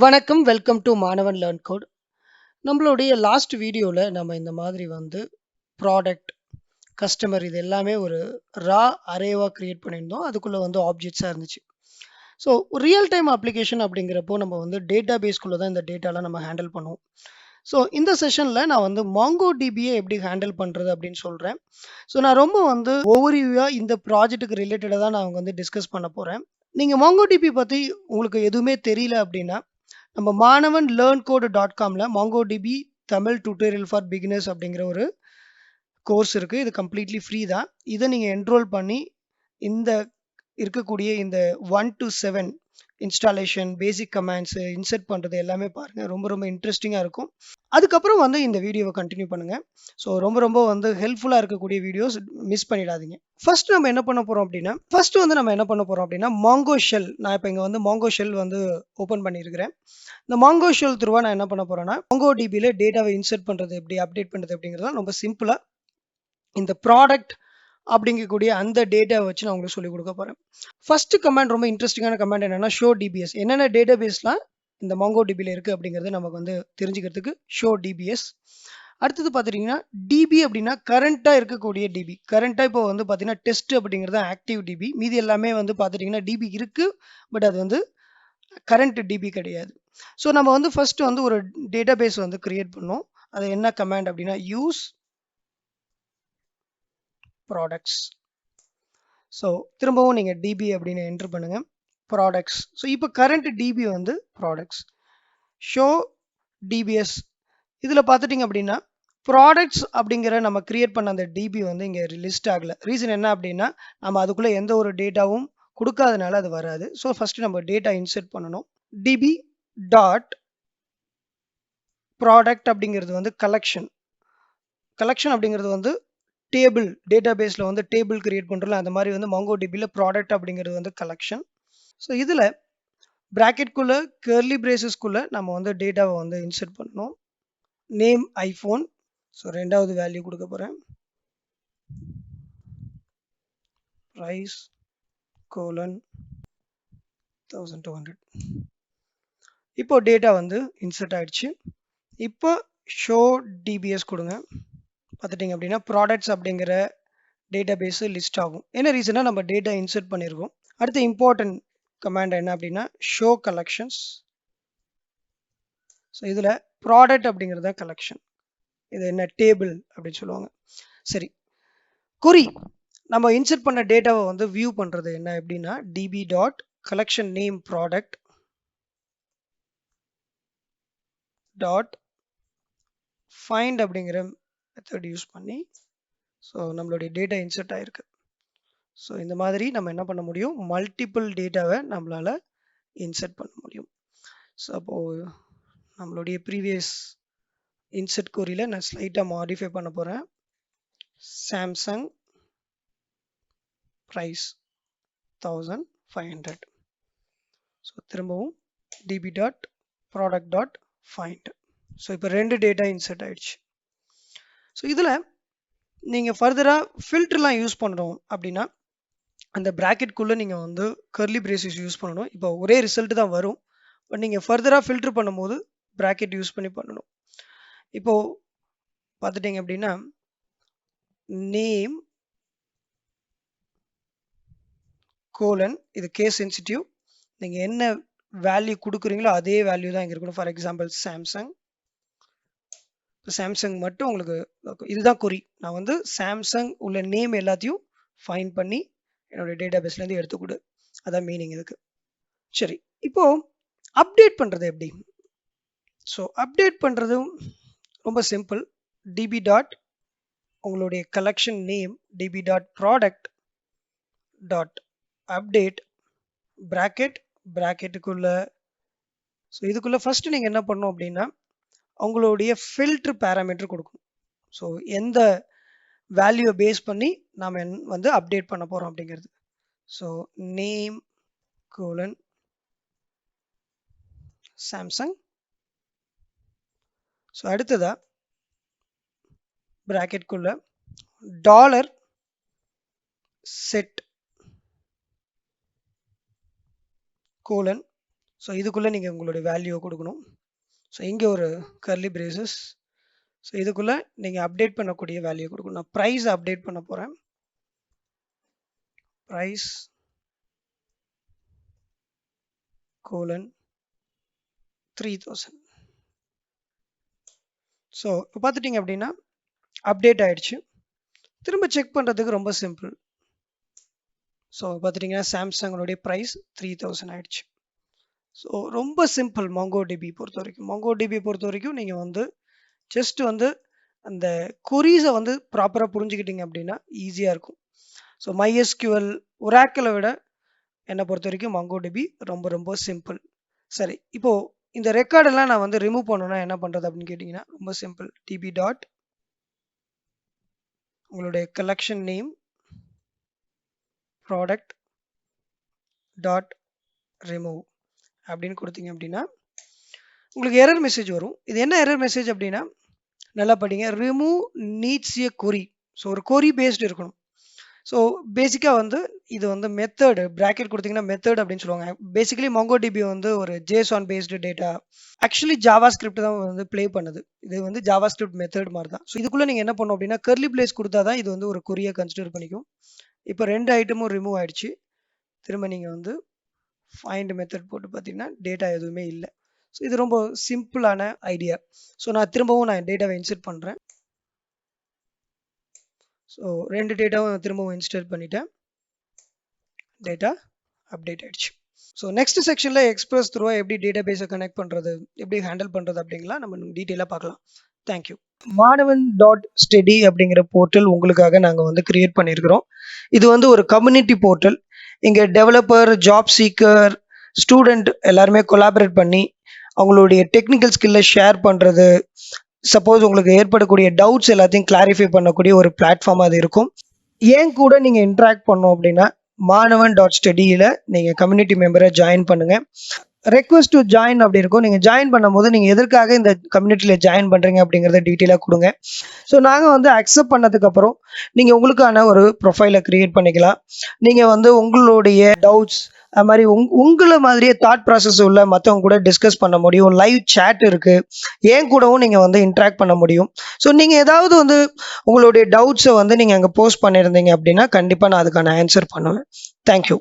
வணக்கம் welcome to மாணவன் learn code. நம்மளுடைய லாஸ்ட் வீடியோவில் நம்ம இந்த மாதிரி ப்ராடக்ட் கஸ்டமர் இது எல்லாமே ஒரு ரா அரேவாக கிரியேட் பண்ணியிருந்தோம். அதுக்குள்ளே ஆப்ஜெக்ட்ஸாக இருந்துச்சு. ஸோ ரியல் டைம் அப்ளிகேஷன் அப்படிங்கிறப்போ நம்ம டேட்டா பேஸ்க்குள்ளே தான் இந்த டேட்டாலாம் நம்ம ஹேண்டில் பண்ணுவோம். ஸோ இந்த செஷனில் நான் MongoDBயை எப்படி ஹேண்டில் பண்ணுறது அப்படின்னு சொல்கிறேன். ஸோ நான் ரொம்ப ஓவர்வியூவாக இந்த ப்ராஜெக்ட்டுக்கு ரிலேட்டடாக தான் நான் டிஸ்கஸ் பண்ண போகிறேன். நீங்கள் MongoDB பற்றி உங்களுக்கு எதுவுமே தெரியல அப்படின்னா நம்ம மாணவன் learncode.comல MongoDB Tamil tutorial for beginners அப்படிங்கிற ஒரு கோர்ஸ் இருக்கு. இது கம்ப்ளீட்லி ஃப்ரீ தான். இதை நீங்க என்ரோல் பண்ணி இந்த இருக்கக்கூடிய இந்த 1 to 7 installation, basic commands insert பண்றது எல்லாமே பாருங்க. ரொம்ப ரொம்ப இன்ட்ரெஸ்டிங்கா இருக்கும். அதுக்கப்புறம் இந்த வீடியோவை கண்டினியூ பண்ணுங்க. ஸோ ரொம்ப ரொம்ப ஹெல்ப்ஃபுல்லா இருக்கக்கூடிய வீடியோஸ் மிஸ் பண்ணிடாதீங்க. ஃபர்ஸ்ட் நம்ம என்ன பண்ண போறோம் அப்படின்னா மாங்கோ ஷெல். நான் இப்போ இங்க மாங்கோ ஷெல் ஓபன் பண்ணியிருக்கிறேன். இந்த மாங்கோ ஷெல் த்ரூவா நான் என்ன பண்ண போறேன்னா MongoDBல டேட்டாவை இன்சர்ட் பண்றது எப்படி, அப்டேட் பண்றது அப்படிங்கிறத ரொம்ப சிம்பிளா இந்த ப்ராடக்ட் அப்படிங்கக்கூடிய அந்த டேட்டாவை வச்சு நான் உங்களுக்கு சொல்லிக் கொடுக்க போறேன். ஃபர்ஸ்ட் கமாண்ட் ரொம்ப இன்ட்ரெஸ்டிங்கான கமாண்ட் என்னன்னா ஷோ டிபிஎஸ். என்னென்ன டேட்டாபேஸ்லாம் இந்த MongoDBல இருக்கு அப்படிங்கிறது நமக்கு தெரிஞ்சுக்கிறதுக்கு ஷோ டிபிஎஸ். அடுத்தது பார்த்துட்டீங்கன்னா டிபி அப்படின்னா கரண்டா இருக்கக்கூடிய டிபி. கரண்டா இப்போ பார்த்தீங்கன்னா டெஸ்ட் அப்படிங்கிறது ஆக்டிவ் டிபி. மீதி எல்லாமே பார்த்துட்டீங்கன்னா டிபி இருக்கு, பட் அது கரண்ட் டிபி கிடையாது. ஸோ நம்ம ஃபர்ஸ்ட் ஒரு டேட்டாபேஸ் கிரியேட் பண்ணோம். அது என்ன கமாண்ட் அப்படின்னா யூஸ் ப்ராடக்ட்ஸ். ஸோ திரும்பவும் நீங்கள் டிபி அப்படின்னு என்ட்ரு பண்ணுங்க ப்ராடக்ட்ஸ். ஸோ இப்போ current DB products. Show DBs இதில் பார்த்துட்டிங்க அப்படின்னா ப்ராடக்ட்ஸ் அப்படிங்கிற நம்ம கிரியேட் பண்ண அந்த டிபி இங்கே லிஸ்ட் ஆகலை. ரீசன் என்ன அப்படின்னா நம்ம அதுக்குள்ளே எந்த ஒரு டேட்டாவும் கொடுக்காதனால அது வராது. ஸோ ஃபர்ஸ்ட் நம்ம டேட்டா இன்சர்ட் பண்ணணும். டிபி டாட் ப்ராடக்ட் அப்படிங்கிறது கலெக்ஷன். கலெக்ஷன் அப்படிங்கிறது டேபிள். டேட்டாபேஸில் டேபிள் கிரியேட் பண்ணுறோம்ல, அந்த மாதிரி MongoDBல ப்ராடக்ட் அப்படிங்கிறது கலெக்ஷன். ஸோ இதில் ப்ராக்கெட்குள்ளே கர்லி பிரேசஸ்க்குள்ளே நம்ம டேட்டாவை இன்சர்ட் பண்ணணும். Name iPhone. ஸோ ரெண்டாவது வேல்யூ கொடுக்க போகிறேன். Price colon 1200. இப்போ டேட்டா இன்சர்ட் ஆயிடுச்சு. இப்போ ஷோ டிபிஎஸ் கொடுங்க. பார்த்துட்டிங்க அப்படின்னா ப்ராடக்ட்ஸ் அப்படிங்கிற டேட்டாபேஸ் லிஸ்ட் ஆகும். என்ன ரீசனா நம்ம டேட்டா இன்சர்ட் பண்ணியிருக்கோம். அடுத்து இம்பார்ட்டன்ட் கமாண்ட் என்ன அப்படின்னா ஷோ கலெக்ஷன்ஸ். ஸோ இதில் ப்ராடக்ட் அப்படிங்கிறது தான் கலெக்ஷன். இது என்ன டேபிள் அப்படின்னு சொல்லுவாங்க. சரி, குறி நம்ம இன்சர்ட் பண்ண டேட்டாவை வியூ பண்ணுறது என்ன அப்படின்னா DP dot collection name product dot find அப்படிங்கிற மெத்தட் யூஸ் பண்ணி ஸோ நம்மளுடைய டேட்டா இன்சர்ட் ஆயிருக்கு. ஸோ இந்த மாதிரி நம்ம என்ன பண்ண முடியும், மல்டிபிள் டேட்டாவை நம்மளால் இன்சர்ட் பண்ண முடியும். ஸோ அப்போது நம்மளுடைய ப்ரீவியஸ் இன்சர்ட் கோரியில் நான் ஸ்லைட்டாக மாடிஃபை பண்ண போகிறேன். Samsung price 1500. ஸோ திரும்பவும் DB dot product dot find. So இப்போ ரெண்டு டேட்டா இன்சர்ட் ஆயிடுச்சு. ஸோ இதில் நீங்கள் ஃபர்தராக ஃபில்டர்லாம் யூஸ் பண்ணணும் அப்படின்னா அந்த ப்ராக்கெட்குள்ளே நீங்கள் கர்லி பிரேசஸ் யூஸ் பண்ணணும். இப்போ ஒரே ரிசல்ட் தான் வரும், பட் நீங்கள் ஃபர்தராக ஃபில்டர் பண்ணும்போது ப்ராக்கெட் யூஸ் பண்ணி பண்ணணும். இப்போ பார்த்துட்டிங்க அப்படின்னா நேம் கோலன், இது கேஸ் சென்சிட்டிவ். நீங்கள் என்ன வேல்யூ கொடுக்குறீங்களோ அதே வேல்யூ தான் இங்கே இருக்கணும். For example Samsung. சாம்சங் மட்டும் உங்களுக்கு இதுதான் குறி. நான் சாம்சங் உள்ள நேம் எல்லாத்தையும் ஃபைன் பண்ணி என்னோட டேட்டாபேஸ்லேருந்து எடுத்துக்கொடு, அதான் மீனிங் இதுக்கு. சரி, இப்போ அப்டேட் பண்ணுறது எப்படி? ஸோ அப்டேட் பண்ணுறதும் ரொம்ப சிம்பிள். டிபி டாட் உங்களுடைய collection name DB dot product dot update ப்ராக்கெட்டுக்குள்ள. ஸோ இதுக்குள்ள ஃபர்ஸ்ட் நீங்கள் என்ன பண்ணணும் அப்படின்னா உங்களுடைய ஃபில்டர் பேராமீட்டர் கொடுக்கணும். ஸோ எந்த வேல்யூவை பேஸ் பண்ணி நாம் அப்டேட் பண்ண போகிறோம் அப்படிங்கிறது. So name colon Samsung. So அடுத்ததா ப்ராக்கெட்குள்ள டாலர் செட் கோலன். ஸோ இதுக்குள்ளே நீங்கள் உங்களுடைய வேல்யூவை கொடுக்கணும். ஸோ இங்கே ஒரு கர்லி பிரேசஸ். ஸோ இதுக்குள்ளே நீங்கள் அப்டேட் பண்ணக்கூடிய வேல்யூ கொடுக்கணும். நான் ப்ரைஸ் அப்டேட் பண்ண போகிறேன். Price colon 3000. ஸோ இப்போ பார்த்துட்டிங்க அப்படின்னா அப்டேட் ஆகிடுச்சு. திரும்ப செக் பண்ணுறதுக்கு ரொம்ப சிம்பிள். ஸோ பார்த்துட்டிங்கன்னா சாம்சங்கனுடைய ப்ரைஸ் 3000 ஆகிடுச்சு. ஸோ ரொம்ப சிம்பிள் MongoDB பொறுத்த வரைக்கும். MongoDB பொறுத்த வரைக்கும் நீங்கள் வந்து ஜஸ்ட் வந்து அந்த கொரீஸை வந்து ப்ராப்பராக புரிஞ்சுக்கிட்டீங்க அப்படின்னா ஈஸியாக இருக்கும். ஸோ MySQL ஒராக்கிளை விட என்னை பொறுத்த வரைக்கும் MongoDB ரொம்ப ரொம்ப சிம்பிள். சரி, இப்போது இந்த ரெக்கார்டெல்லாம் நான் வந்து ரிமூவ் பண்ணணும்னா என்ன பண்ணுறது அப்படின்னு கேட்டிங்கன்னா ரொம்ப சிம்பிள். db டாட் உங்களுடைய collection name product dot remove அப்படின்னு கொடுத்தீங்க அப்படின்னா உங்களுக்கு எரர் மெசேஜ் வரும். இது என்ன எரர் மெசேஜ் அப்படின்னா நல்லா படிங்க. ரிமூவ் நீட்ஸ் எ கொரி. ஸோ ஒரு கொரி பேஸ்டு இருக்கணும். ஸோ பேசிக்காக வந்து இது வந்து மெத்தட் ப்ராக்கெட் கொடுத்தீங்கன்னா மெத்தட் அப்படின்னு சொல்லுவாங்க. பேசிக்கலி MongoDB வந்து ஒரு JSON based data. Actually Java script தான் வந்து ப்ளே பண்ணுது. இது வந்து ஜாவா ஸ்கிரிப்ட் மெத்தட் மாதிரி தான். ஸோ இதுக்குள்ளே நீங்கள் என்ன பண்ணணும் அப்படின்னா கர்லி பிளேஸ் கொடுத்தா தான் இது வந்து ஒரு கொரியை கன்சிடர் பண்ணிக்கும். இப்போ 2 ஐட்டமும் ரிமூவ் ஆயிடுச்சு. திரும்ப நீங்கள் வந்து ஃபைண்ட் மெத்தட் போட்டு பார்த்தீங்கன்னா டேட்டா எதுவுமே இல்லை. ஸோ இது ரொம்ப சிம்பிளான ஐடியா. ஸோ நான் திரும்பவும் டேட்டாவை இன்சர்ட் பண்ணுறேன். ஸோ 2 டேட்டாவும் திரும்பவும் இன்ஸ்டால் பண்ணிட்டேன். டேட்டா அப்டேட் ஆகிடுச்சு. ஸோ நெக்ஸ்ட் செக்ஷனில் எக்ஸ்பிரஸ் த்ரூவாக எப்படி டேட்டா பேஸை கனெக்ட் பண்ணுறது, எப்படி ஹேண்டில் பண்ணுறது அப்படிங்கலாம் நம்ம டீட்டெயிலாக பார்க்கலாம். தேங்க்யூ. மாணவன்.ஸ்டடி அப்படிங்கிற போர்ட்டல் உங்களுக்காக நாங்கள் வந்து கிரியேட் பண்ணியிருக்கிறோம். இது வந்து ஒரு கம்யூனிட்டி போர்ட்டல். இங்கே டெவலப்பர், ஜாப் சீக்கர், ஸ்டூடெண்ட் எல்லாருமே கொலாபரேட் பண்ணி அவங்களுடைய டெக்னிக்கல் ஸ்கில்லை ஷேர் பண்ணுறது, சப்போஸ் உங்களுக்கு ஏற்படக்கூடிய டவுட்ஸ் எல்லாத்தையும் கிளாரிஃபை பண்ணக்கூடிய ஒரு பிளாட்ஃபார்மாக அது இருக்கும். ஏன் கூட நீங்கள் இன்ட்ராக்ட் பண்ணோம் அப்படின்னா மாணவன்.ஸ்டடியில் நீங்கள் கம்யூனிட்டி மெம்பரை ஜாயின் பண்ணுங்கள். ரெக்வஸ்ட் டு ஜாயின் அப்படி இருக்கும். நீங்கள் ஜாயின் பண்ணும்போது நீங்கள் எதற்காக இந்த கம்யூனிட்டியில் ஜாயின் பண்ணுறீங்க அப்படிங்கிறத டீட்டெயிலாக கொடுங்க. ஸோ நாங்கள் வந்து அக்செப்ட் பண்ணதுக்கப்புறம் நீங்கள் உங்களுக்கான ஒரு ப்ரொஃபைலை க்ரியேட் பண்ணிக்கலாம். நீங்கள் வந்து உங்களுடைய டவுட்ஸ் அது மாதிரி உங்களை மாதிரியே தாட் ப்ராசஸ் உள்ள மற்றவங்க கூட டிஸ்கஸ் பண்ண முடியும். லைவ் சேட் இருக்குது. ஏன் கூடவும் நீங்கள் வந்து இன்ட்ராக்ட் பண்ண முடியும். ஸோ நீங்கள் ஏதாவது வந்து உங்களுடைய டவுட்ஸை வந்து நீங்கள் அங்கே போஸ்ட் பண்ணியிருந்தீங்க அப்படின்னா கண்டிப்பாக நான் அதுக்கான ஆன்சர் பண்ணுவேன். தேங்க்யூ.